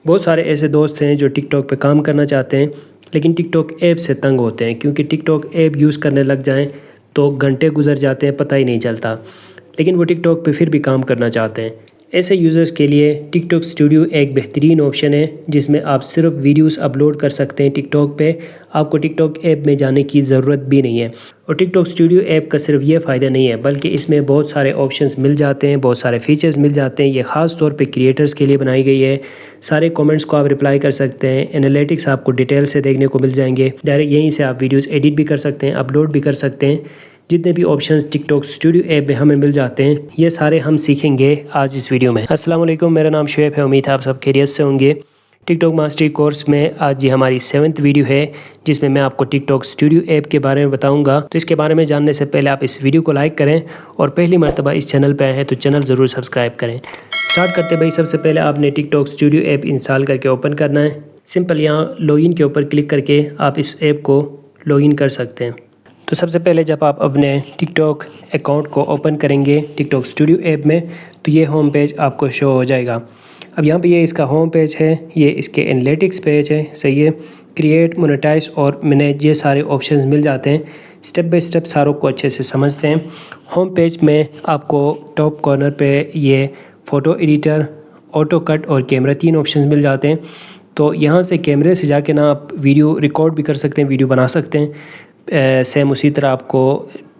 بہت سارے ایسے دوست ہیں جو ٹک ٹاک پہ کام کرنا چاہتے ہیں لیکن ٹک ٹاک ایپ سے تنگ ہوتے ہیں، کیونکہ ٹک ٹاک ایپ یوز کرنے لگ جائیں تو گھنٹے گزر جاتے ہیں، پتہ ہی نہیں چلتا، لیکن وہ ٹک ٹاک پہ پھر بھی کام کرنا چاہتے ہیں۔ ایسے یوزرز کے لیے ٹک ٹاک اسٹوڈیو ایک بہترین آپشن ہے جس میں آپ صرف ویڈیوز اپلوڈ کر سکتے ہیں ٹک ٹاک پہ، آپ کو ٹک ٹاک ایپ میں جانے کی ضرورت بھی نہیں ہے۔ اور ٹک ٹاک اسٹوڈیو ایپ کا صرف یہ فائدہ نہیں ہے بلکہ اس میں بہت سارے آپشنز مل جاتے ہیں، بہت سارے فیچرز مل جاتے ہیں۔ یہ خاص طور پہ کریٹرز کے لیے بنائی گئی ہے۔ سارے کامنٹس کو آپ رپلائی کر سکتے ہیں، انالیٹکس آپ کو ڈیٹیل سے دیکھنے کو مل جائیں گے، ڈائریکٹ یہیں سے آپ ویڈیوز ایڈٹ بھی کر سکتے ہیں، اپلوڈ بھی کر سکتے ہیں۔ جتنے بھی آپشنز ٹک ٹاک اسٹوڈیو ایپ میں ہمیں مل جاتے ہیں یہ سارے ہم سیکھیں گے آج اس ویڈیو میں۔ السلام علیکم، میرا نام شعیب ہے، امید ہے آپ سب خیریت سے ہوں گے۔ ٹک ٹاک ماسٹری کورس میں آج یہ ہماری 7th ویڈیو ہے جس میں آپ کو ٹک ٹاک اسٹوڈیو ایپ کے بارے میں بتاؤں گا۔ تو اس کے بارے میں جاننے سے پہلے آپ اس ویڈیو کو لائک کریں اور پہلی مرتبہ اس چینل پہ آئے ہیں تو چینل ضرور سبسکرائب کریں۔ سٹارٹ کرتے بھائی، سب سے پہلے آپ نے ٹک ٹاک اسٹوڈیو ایپ انسٹال کر کے اوپن کرنا ہے۔ سمپل یہاں لاگ ان کے اوپر کلک کر کے آپ اس ایپ کو لاگ ان کر سکتے ہیں۔ تو سب سے پہلے جب آپ اپنے ٹک ٹاک اکاؤنٹ کو اوپن کریں گے ٹک ٹاک اسٹوڈیو ایپ میں تو یہ ہوم پیج آپ کو شو ہو جائے گا۔ اب یہاں پہ یہ اس کا ہوم پیج ہے، یہ اس کے انالیٹکس پیج ہے، صحیح ہے۔ کریٹ، مونیٹائز اور مینیج، یہ سارے آپشنز مل جاتے ہیں۔ سٹیپ بائی سٹیپ ساروں کو اچھے سے سمجھتے ہیں۔ ہوم پیج میں آپ کو ٹاپ کارنر پہ یہ فوٹو ایڈیٹر، آٹو کٹ اور کیمرہ، 3 آپشنز مل جاتے ہیں۔ تو یہاں سے کیمرے سے جا کے نا آپ ویڈیو ریکارڈ بھی کر سکتے ہیں، ویڈیو بنا سکتے ہیں۔ سیم اسی طرح آپ کو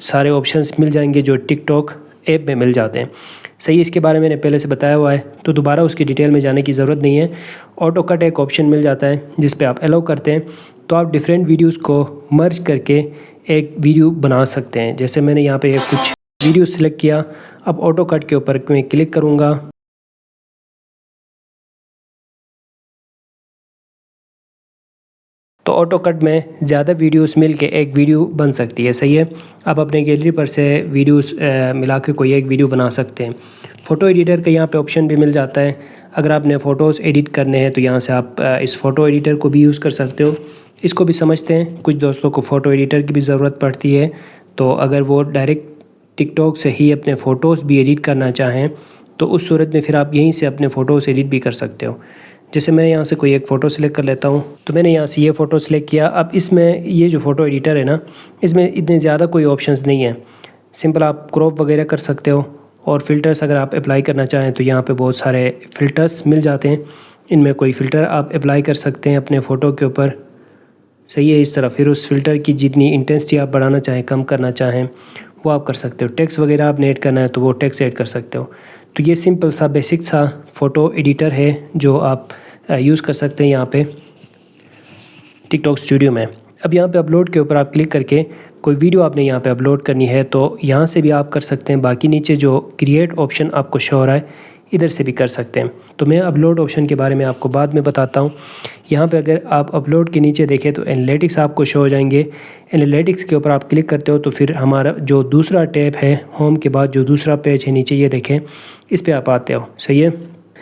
سارے آپشنز مل جائیں گے جو ٹک ٹاک ایپ میں مل جاتے ہیں، صحیح۔ اس کے بارے میں نے پہلے سے بتایا ہوا ہے تو دوبارہ اس کی ڈیٹیل میں جانے کی ضرورت نہیں ہے۔ آٹو کٹ ایک آپشن مل جاتا ہے جس پہ آپ الاؤ کرتے ہیں تو آپ ڈیفرنٹ ویڈیوز کو مرج کر کے ایک ویڈیو بنا سکتے ہیں۔ جیسے میں نے یہاں پہ کچھ ویڈیو سلیکٹ کیا، اب آٹو کٹ کے اوپر میں کلک کروں گا تو آٹو کٹ میں زیادہ ویڈیوز مل کے ایک ویڈیو بن سکتی ہے، صحیح ہے۔ آپ اپنے گیلری پر سے ویڈیوز ملا کے کوئی ایک ویڈیو بنا سکتے ہیں۔ فوٹو ایڈیٹر کا یہاں پہ آپشن بھی مل جاتا ہے، اگر آپ نے فوٹوز ایڈٹ کرنے ہیں تو یہاں سے آپ اس فوٹو ایڈیٹر کو بھی یوز کر سکتے ہو۔ اس کو بھی سمجھتے ہیں، کچھ دوستوں کو فوٹو ایڈیٹر کی بھی ضرورت پڑتی ہے تو اگر وہ ڈائریکٹ ٹک ٹاک سے ہی اپنے فوٹوز بھی ایڈٹ کرنا چاہیں تو اس صورت میں پھر آپ یہیں سے اپنے فوٹوز ایڈٹ بھی کر سکتے ہو۔ جیسے میں یہاں سے کوئی ایک فوٹو سلیکٹ کر لیتا ہوں تو میں نے یہاں سے یہ فوٹو سلیکٹ کیا۔ اب اس میں یہ جو فوٹو ایڈیٹر ہے نا، اس میں اتنے زیادہ کوئی آپشنز نہیں ہیں، سمپل آپ کراپ وغیرہ کر سکتے ہو اور فلٹرز اگر آپ اپلائی کرنا چاہیں تو یہاں پہ بہت سارے فلٹرز مل جاتے ہیں، ان میں کوئی فلٹر آپ اپلائی کر سکتے ہیں اپنے فوٹو کے اوپر، صحیح ہے۔ اس طرح پھر اس فلٹر کی جتنی انٹینسٹی آپ بڑھانا چاہیں، کم کرنا چاہیں وہ آپ کر سکتے ہو۔ ٹیکسٹ وغیرہ آپ نے ایڈ کرنا ہے تو وہ ٹیکسٹ ایڈ کر سکتے ہو۔ تو یہ سمپل سا بیسک سا فوٹو ایڈیٹر ہے جو آپ یوز کر سکتے ہیں یہاں پہ ٹک ٹاک اسٹوڈیو میں۔ اب یہاں پہ اپلوڈ کے اوپر آپ کلک کر کے کوئی ویڈیو آپ نے یہاں پہ اپلوڈ کرنی ہے تو یہاں سے بھی آپ کر سکتے ہیں، باقی نیچے جو کریٹ آپشن آپ کو شو ہو رہا ہے ادھر سے بھی کر سکتے ہیں۔ تو میں اپلوڈ آپشن کے بارے میں آپ کو بعد میں بتاتا ہوں۔ یہاں پہ اگر آپ اپلوڈ کے نیچے دیکھیں تو انالیٹکس آپ کو شو ہو جائیں گے۔ انالیٹکس کے اوپر آپ کلک کرتے ہو تو پھر ہمارا جو دوسرا ٹیب ہے ہوم کے بعد جو دوسرا پیج ہے نیچے یہ دیکھیں، اس پہ آپ آتے ہو، صحیح ہے۔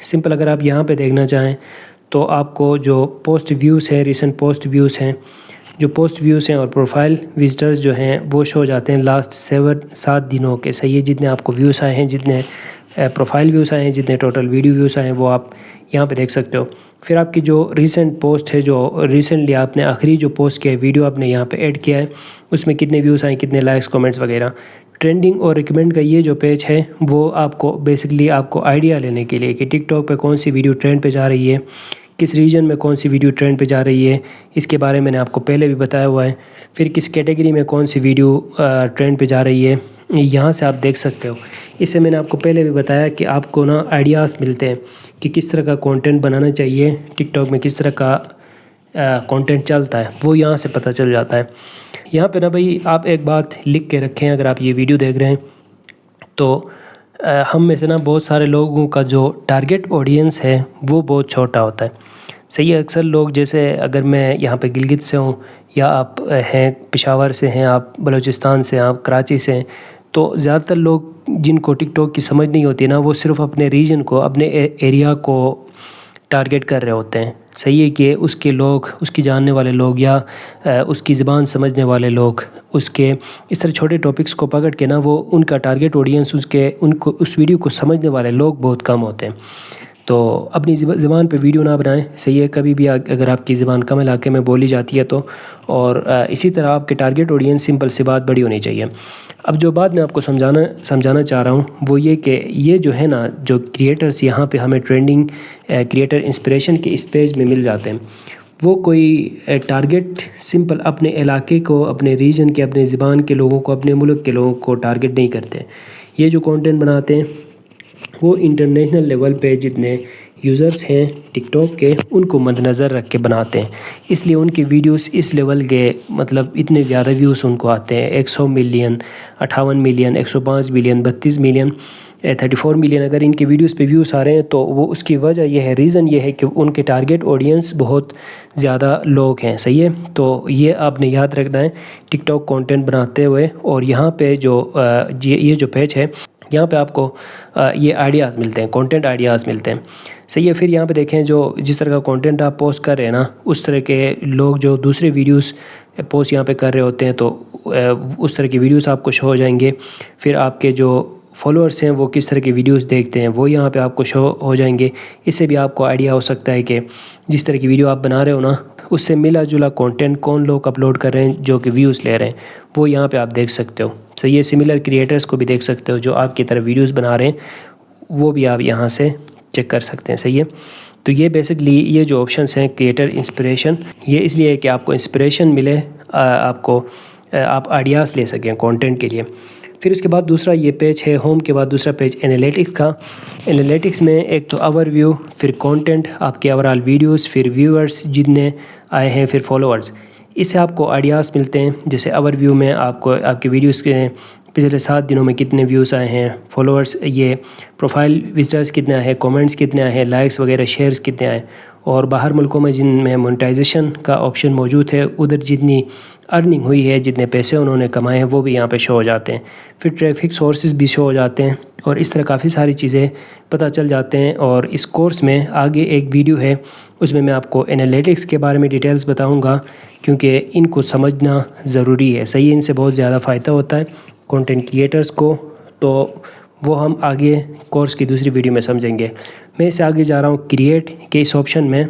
سمپل اگر آپ یہاں پہ دیکھنا چاہیں تو آپ کو جو پوسٹ ویوز ہیں، ریسنٹ پوسٹ ویوز ہیں، جو پوسٹ ویوز ہیں اور پروفائل وزٹرز جو ہیں وہ شو ہو جاتے ہیں لاسٹ 7 دنوں کے، صحیح ہے۔ جتنے آپ کو ویوز آئے ہیں، جتنے پروفائل ویوز آئے ہیں، جتنے ٹوٹل ویڈیو ویوز آئے ہیں وہ آپ یہاں پہ دیکھ سکتے ہو۔ پھر آپ کی جو ریسنٹ پوسٹ ہے، جو ریسنٹلی آپ نے آخری جو پوسٹ کیا ہے، ویڈیو آپ نے یہاں پہ ایڈ کیا ہے، اس میں کتنے ویوز آئے ہیں، کتنے لائکس، کمنٹس وغیرہ۔ ٹرینڈنگ اور ریکمینڈ کا یہ جو پیج ہے وہ آپ کو بیسکلی آپ کو آئیڈیا لینے کے لیے کہ ٹک ٹاک پہ کون سی ویڈیو ٹرینڈ پہ جا رہی ہے، کس ریجن میں کون سی ویڈیو ٹرینڈ پہ جا رہی ہے، اس کے بارے میں نے آپ کو پہلے بھی بتایا ہوا ہے۔ پھر کس کیٹیگری میں کون سی ویڈیو ٹرینڈ پہ جا رہی ہے، یہاں سے آپ دیکھ سکتے ہو۔ اس سے میں نے آپ کو پہلے بھی بتایا کہ آپ کو نا آئیڈیاز ملتے ہیں کہ کس طرح کا کانٹینٹ بنانا چاہیے، ٹک ٹاک میں کس طرح کا کانٹینٹ چلتا ہے وہ یہاں سے پتہ چل جاتا ہے۔ یہاں پہ نا بھائی آپ ایک بات لکھ کے رکھیں، اگر آپ یہ ویڈیو دیکھ رہے ہیں تو ہم میں سے نا بہت سارے لوگوں کا جو ٹارگیٹ آڈینس ہے وہ بہت چھوٹا ہوتا ہے، صحیح ہے۔ اکثر لوگ جیسے اگر میں یہاں پہ گلگت سے ہوں یا آپ ہیں پشاور سے ہیں، آپ بلوچستان سے ہیں، آپ کراچی سے ہیں، تو زیادہ تر لوگ جن کو ٹک ٹاک کی سمجھ نہیں ہوتی نا وہ صرف اپنے ریجن کو، اپنے ایریا کو ٹارگیٹ کر رہے ہوتے ہیں، صحیح ہے۔ کہ اس کے لوگ، اس کی جاننے والے لوگ یا اس کی زبان سمجھنے والے لوگ اس کے اس طرح چھوٹے ٹاپکس کو پکڑ کے نا وہ ان کا ٹارگیٹ آڈینس، ان کو اس ویڈیو کو سمجھنے والے لوگ بہت کم ہوتے ہیں۔ تو اپنی زبان پہ ویڈیو نہ بنائیں، صحیح ہے، کبھی بھی اگر آپ کی زبان کم علاقے میں بولی جاتی ہے تو، اور اسی طرح آپ کے ٹارگٹ آڈینس سمپل سی بات بڑی ہونی چاہیے۔ اب جو بات میں آپ کو سمجھانا چاہ رہا ہوں وہ یہ کہ یہ جو ہے نا، جو کریٹرز یہاں پہ ہمیں ٹرینڈنگ کریٹر انسپریشن کے اس پیج میں مل جاتے ہیں، وہ کوئی ٹارگٹ سمپل اپنے علاقے کو، اپنے ریجن کے، اپنے زبان کے لوگوں کو، اپنے ملک کے لوگوں کو ٹارگٹ نہیں کرتے۔ یہ جو کانٹینٹ بناتے ہیں وہ انٹرنیشنل لیول پہ جتنے یوزرز ہیں ٹک ٹاک کے، ان کو مد نظر رکھ کے بناتے ہیں، اس لیے ان کی ویڈیوز اس لیول کے مطلب اتنے زیادہ ویوز ان کو آتے ہیں، 100 million, 58 million, 105 million, 32 million, 34 million اگر ان کی ویڈیوز پہ ویوز آ رہے ہیں تو وہ اس کی وجہ یہ ہے، ریزن یہ ہے کہ ان کے ٹارگٹ آڈینس بہت زیادہ لوگ ہیں، صحیح ہے۔ تو یہ آپ نے یاد رکھنا ہے ٹک ٹاک کانٹینٹ بناتے ہوئے، اور یہاں پہ جو یہ جو پیج ہے یہاں پہ آپ کو یہ آئیڈیاز ملتے ہیں، کانٹینٹ آئیڈیاز ملتے ہیں، صحیح ہے۔ پھر یہاں پہ دیکھیں جو جس طرح کا کانٹینٹ آپ پوسٹ کر رہے ہیں نا، اس طرح کے لوگ جو دوسرے ویڈیوز پوسٹ یہاں پہ کر رہے ہوتے ہیں تو اس طرح کی ویڈیوز آپ کو شو ہو جائیں گے۔ پھر آپ کے جو فالوورس ہیں وہ کس طرح کی ویڈیوز دیکھتے ہیں وہ یہاں پہ آپ کو شو ہو جائیں گے۔ اس سے بھی آپ کو آئیڈیا ہو سکتا ہے کہ جس طرح کی ویڈیو آپ بنا رہے ہو نا، اس سے ملا جلا کانٹینٹ کون لوگ اپلوڈ کر رہے ہیں جو کہ ویوز لے رہے ہیں، وہ یہاں پہ آپ دیکھ سکتے ہو، صحیح ہے۔ سملر کریٹرز کو بھی دیکھ سکتے ہو جو آپ کی طرح ویڈیوز بنا رہے ہیں، وہ بھی آپ یہاں سے چیک کر سکتے ہیں، صحیح ہے۔ تو یہ بیسکلی یہ جو آپشنس ہیں کریٹر انسپریشن، یہ اس لیے ہے کہ آپ کو انسپریشن ملے، آپ آئیڈیاز لے سکیں کانٹینٹ کے لیے۔ پھر اس کے بعد دوسرا یہ پیج ہے، ہوم کے بعد دوسرا پیج انالیٹکس کا۔ انالیٹکس میں ایک تو اوور ویو، پھر کانٹینٹ، آپ کے اوور آل ویڈیوز، پھر ویورز جتنے آئے ہیں، پھر فالوورز، اس سے آپ کو آئیڈیاز ملتے ہیں۔ جیسے اوور ویو میں آپ کو آپ کے ویڈیوز کے پچھلے 7 دنوں میں کتنے ویوز آئے ہیں، فالوورز، یہ پروفائل وزٹرز کتنے آئے ہیں، کومنٹس کتنے آئے ہیں، لائکس وغیرہ شیئرز کتنے آئے ہیں، اور باہر ملکوں میں جن میں مونٹائزیشن کا آپشن موجود ہے ادھر جتنی ارننگ ہوئی ہے، جتنے پیسے انہوں نے کمائے ہیں وہ بھی یہاں پہ شو ہو جاتے ہیں۔ پھر ٹریفک سورسز بھی شو ہو جاتے ہیں، اور اس طرح کافی ساری چیزیں پتہ چل جاتے ہیں۔ اور اس کورس میں آگے ایک ویڈیو ہے، اس میں آپ کو انالیٹکس کے بارے میں ڈیٹیلز بتاؤں گا، کیونکہ ان کو سمجھنا ضروری ہے، صحیح ہے۔ ان سے بہت زیادہ فائدہ ہوتا ہے کانٹینٹ کریٹرز کو، تو وہ ہم آگے کورس کی دوسری ویڈیو میں سمجھیں گے۔ میں اس سے آگے جا رہا ہوں کریٹ کے اس آپشن میں۔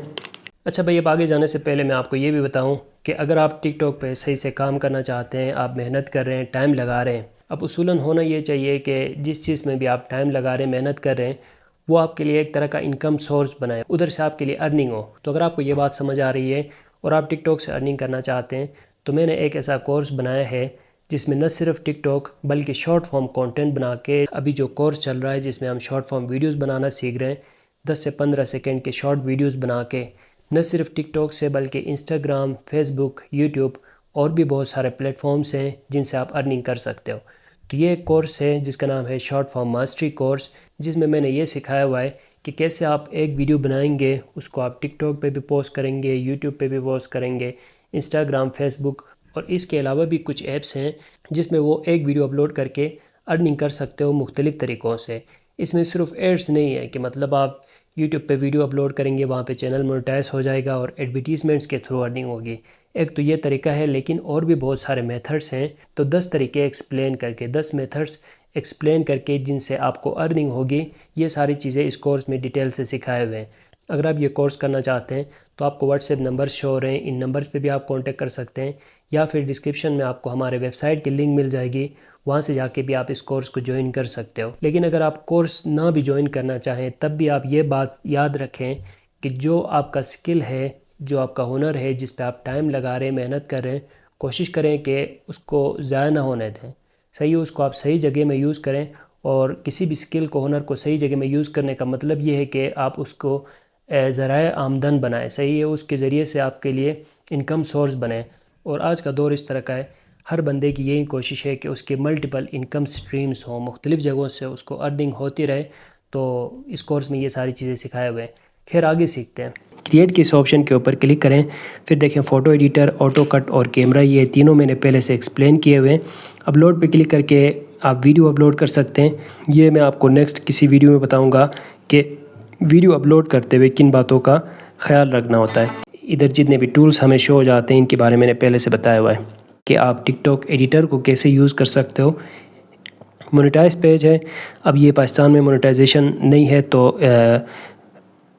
اچھا بھائی، اب آگے جانے سے پہلے میں آپ کو یہ بھی بتاؤں کہ اگر آپ ٹک ٹاک پہ صحیح سے کام کرنا چاہتے ہیں، آپ محنت کر رہے ہیں، ٹائم لگا رہے ہیں، اب اصولاً ہونا یہ چاہیے کہ جس چیز میں بھی آپ ٹائم لگا رہے ہیں، محنت کر رہے ہیں، وہ آپ کے لیے ایک طرح کا انکم سورس بنائے، ادھر سے آپ کے لیے ارننگ ہو۔ تو اگر آپ کو یہ بات سمجھ آ رہی ہے اور آپ ٹک ٹاک سے ارننگ کرنا چاہتے ہیں، تو میں نے ایک ایسا کورس بنایا ہے جس میں نہ صرف ٹک ٹاک بلکہ شارٹ فارم کانٹینٹ بنا کے، ابھی جو کورس چل رہا ہے جس میں ہم شارٹ فارم ویڈیوز بنانا سیکھ رہے ہیں، 10 سے 15 سیکنڈ کے شارٹ ویڈیوز بنا کے، نہ صرف ٹک ٹاک سے بلکہ انسٹاگرام، فیس بک، یوٹیوب اور بھی بہت سارے پلیٹ فارمز ہیں جن سے آپ ارننگ کر سکتے ہو۔ تو یہ ایک کورس ہے جس کا نام ہے شارٹ فارم ماسٹری کورس، جس میں نے یہ سکھایا ہوا ہے کہ کیسے آپ ایک ویڈیو بنائیں گے، اس کو آپ ٹک ٹاک پہ بھی پوسٹ کریں گے، یوٹیوب پہ بھی پوسٹ کریں گے، انسٹاگرام، فیس بک، اور اس کے علاوہ بھی کچھ ایپس ہیں جس میں وہ ایک ویڈیو اپلوڈ کر کے ارننگ کر سکتے ہو مختلف طریقوں سے۔ اس میں صرف ایڈس نہیں ہے کہ مطلب آپ یوٹیوب پہ ویڈیو اپلوڈ کریں گے، وہاں پہ چینل مونیٹائز ہو جائے گا اور ایڈورٹیزمنٹس کے تھرو ارننگ ہوگی۔ ایک تو یہ طریقہ ہے، لیکن اور بھی بہت سارے میتھڈس ہیں۔ تو 10 طریقے ایکسپلین کر کے، 10 میتھڈس ایکسپلین کر کے جن سے آپ کو ارننگ ہوگی، یہ ساری چیزیں اس کورس میں ڈیٹیل سے سکھائے ہوئے ہیں۔ اگر آپ یہ کورس کرنا چاہتے ہیں تو آپ کو واٹس ایپ نمبر شو ہو رہے ہیں، ان نمبرز پہ بھی آپ کانٹیکٹ کر سکتے ہیں، یا پھر ڈسکرپشن میں آپ کو ہمارے ویب سائٹ کی لنک مل جائے گی، وہاں سے جا کے بھی آپ اس کورس کو جوائن کر سکتے ہو۔ لیکن اگر آپ کورس نہ بھی جوائن کرنا چاہیں تب بھی آپ یہ بات یاد رکھیں کہ جو آپ کا سکل ہے، جو آپ کا ہنر ہے، جس پہ آپ ٹائم لگا رہے ہیں، محنت کر رہے ہیں، کوشش کریں کہ اس کو ضائع نہ ہونے دیں، صحیح ہے، اس کو آپ صحیح جگہ میں یوز کریں۔ اور کسی بھی سکل کو، ہنر کو صحیح جگہ میں یوز کرنے کا مطلب یہ ہے کہ آپ اس کو ذرائع آمدن بنائیں، صحیح ہے، اس کے ذریعے سے آپ کے لیے انکم سورس بنیں۔ اور آج کا دور اس طرح کا ہے، ہر بندے کی یہی کوشش ہے کہ اس کے ملٹیپل انکم سٹریمز ہوں، مختلف جگہوں سے اس کو ارننگ ہوتی رہے۔ تو اس کورس میں یہ ساری چیزیں سکھائے ہوئے ہیں۔ خیر آگے سیکھتے ہیں۔ کریٹ کے اس آپشن کے اوپر کلک کریں، پھر دیکھیں فوٹو ایڈیٹر، آٹو کٹ اور کیمرہ، یہ تینوں میں نے پہلے سے ایکسپلین کیے ہوئے ہیں۔ اپلوڈ پہ کلک کر کے آپ ویڈیو اپلوڈ کر سکتے ہیں۔ یہ میں آپ کو نیکسٹ کسی ویڈیو میں بتاؤں گا کہ ویڈیو اپلوڈ کرتے ہوئے کن باتوں کا خیال رکھنا ہوتا ہے۔ ادھر جتنے بھی ٹولز ہمیں شو ہو جاتے ہیں ان کے بارے میں نے پہلے سے بتایا ہوا ہے کہ آپ ٹک ٹاک ایڈیٹر کو کیسے یوز کر سکتے ہو۔ مونیٹائز پیج ہے، اب یہ پاکستان میں مونیٹائزیشن نہیں ہے، تو